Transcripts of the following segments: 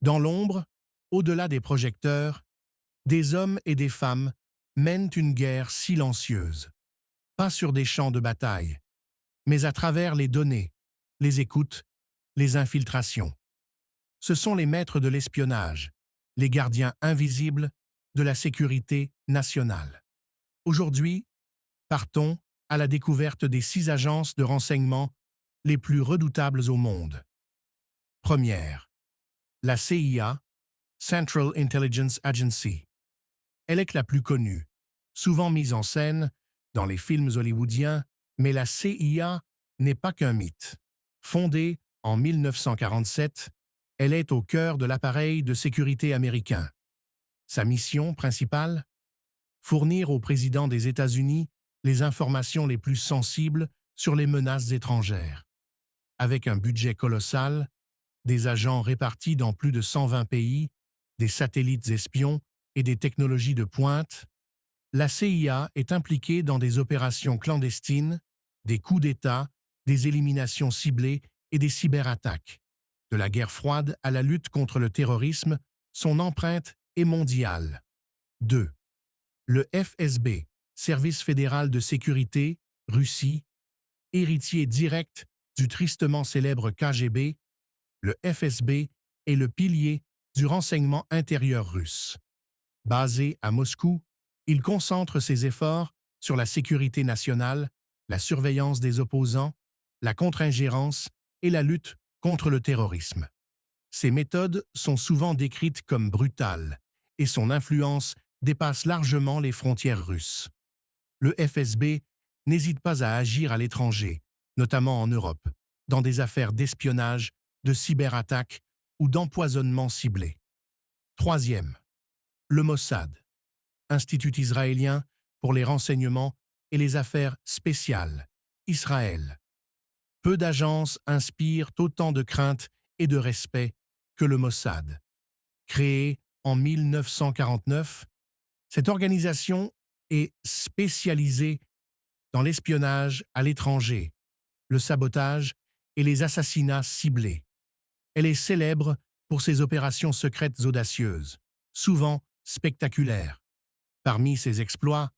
Dans l'ombre, au-delà des projecteurs, des hommes et des femmes mènent une guerre silencieuse, pas sur des champs de bataille, mais à travers les données, les écoutes, les infiltrations. Ce sont les maîtres de l'espionnage, les gardiens invisibles de la sécurité nationale. Aujourd'hui, partons à la découverte des 6 agences de renseignement les plus redoutables au monde. Première, la CIA, Central Intelligence Agency. Elle est la plus connue, souvent mise en scène dans les films hollywoodiens, mais la CIA n'est pas qu'un mythe. Fondée en 1947, elle est au cœur de l'appareil de sécurité américain. Sa mission principale? Fournir au président des États-Unis les informations les plus sensibles sur les menaces étrangères. Avec un budget colossal, des agents répartis dans plus de 120 pays, des satellites espions et des technologies de pointe, la CIA est impliquée dans des opérations clandestines, des coups d'État, des éliminations ciblées et des cyberattaques. De la guerre froide à la lutte contre le terrorisme, son empreinte est mondiale. 2. Le FSB, Service fédéral de sécurité, Russie, héritier direct du tristement célèbre KGB, le FSB est le pilier du renseignement intérieur russe. Basé à Moscou, il concentre ses efforts sur la sécurité nationale, la surveillance des opposants, la contre-ingérence et la lutte contre le terrorisme. Ses méthodes sont souvent décrites comme brutales et son influence dépasse largement les frontières russes. Le FSB n'hésite pas à agir à l'étranger, notamment en Europe, dans des affaires d'espionnage, de cyberattaques ou d'empoisonnement ciblé. Troisième, le Mossad, Institut israélien pour les renseignements et les affaires spéciales, Israël. Peu d'agences inspirent autant de crainte et de respect que le Mossad. Créé en 1949, cette organisation est spécialisée dans l'espionnage à l'étranger, le sabotage et les assassinats ciblés. Elle est célèbre pour ses opérations secrètes audacieuses, souvent spectaculaires. Parmi ses exploits,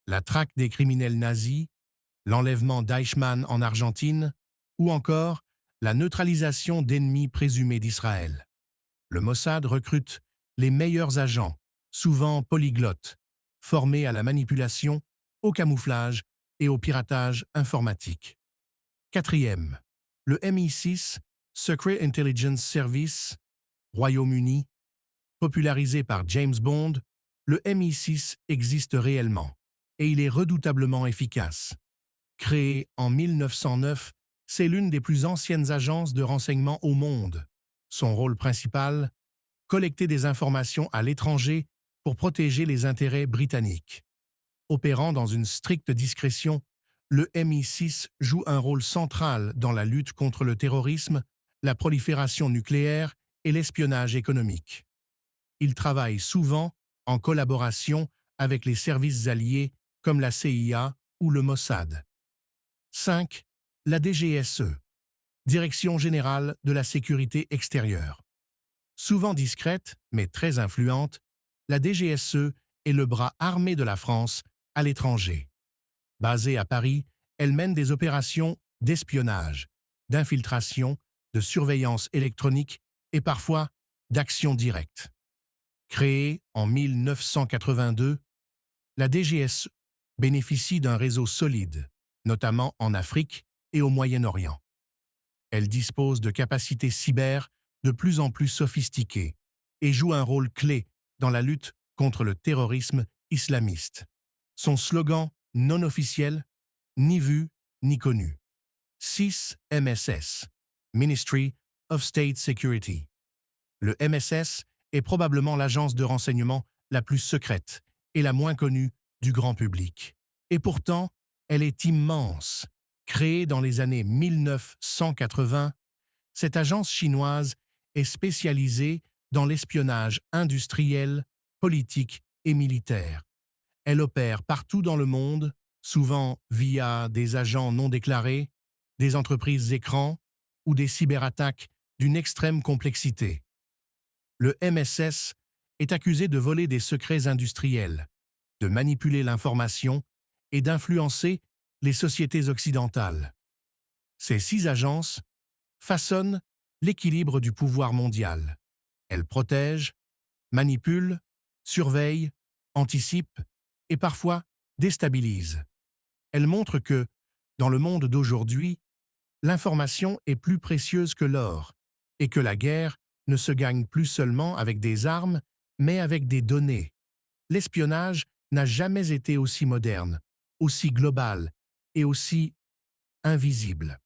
la traque des criminels nazis, l'enlèvement d'Eichmann en Argentine ou encore la neutralisation d'ennemis présumés d'Israël. Le Mossad recrute les meilleurs agents, souvent polyglottes, formés à la manipulation, au camouflage et au piratage informatique. Quatrième, le MI6, Secret Intelligence Service, Royaume-Uni. Popularisé par James Bond, le MI6 existe réellement et il est redoutablement efficace. Créé en 1909, c'est l'une des plus anciennes agences de renseignement au monde. Son rôle principal? Collecter des informations à l'étranger pour protéger les intérêts britanniques. Opérant dans une stricte discrétion, le MI6 joue un rôle central dans la lutte contre le terrorisme, la prolifération nucléaire et l'espionnage économique. Il travaille souvent en collaboration avec les services alliés comme la CIA ou le Mossad. 5. La DGSE, Direction générale de la sécurité extérieure. Souvent discrète, mais très influente, la DGSE est le bras armé de la France à l'étranger. Basée à Paris, elle mène des opérations d'espionnage, d'infiltration, de surveillance électronique et parfois d'action directe. Créée en 1982, la DGSE bénéficie d'un réseau solide, notamment en Afrique et au Moyen-Orient. Elle dispose de capacités cyber de plus en plus sophistiquées et joue un rôle clé dans la lutte contre le terrorisme islamiste. Son slogan non officiel, ni vu ni connu. 6 MSS, Ministry of State Security. Le MSS est probablement l'agence de renseignement la plus secrète et la moins connue du grand public. Et pourtant, elle est immense. Créée dans les années 1980, cette agence chinoise est spécialisée dans l'espionnage industriel, politique et militaire. Elle opère partout dans le monde, souvent via des agents non déclarés, des entreprises écrans ou des cyberattaques d'une extrême complexité. le MSS est accusé de voler des secrets industriels, de manipuler l'information et d'influencer les sociétés occidentales. Ces 6 agences façonnent l'équilibre du pouvoir mondial. Elles protègent, manipulent, surveillent, anticipent et parfois déstabilisent. Elles montrent que, dans le monde d'aujourd'hui, l'information est plus précieuse que l'or et que la guerre ne se gagne plus seulement avec des armes, mais avec des données. L'espionnage n'a jamais été aussi moderne, aussi global et aussi invisible.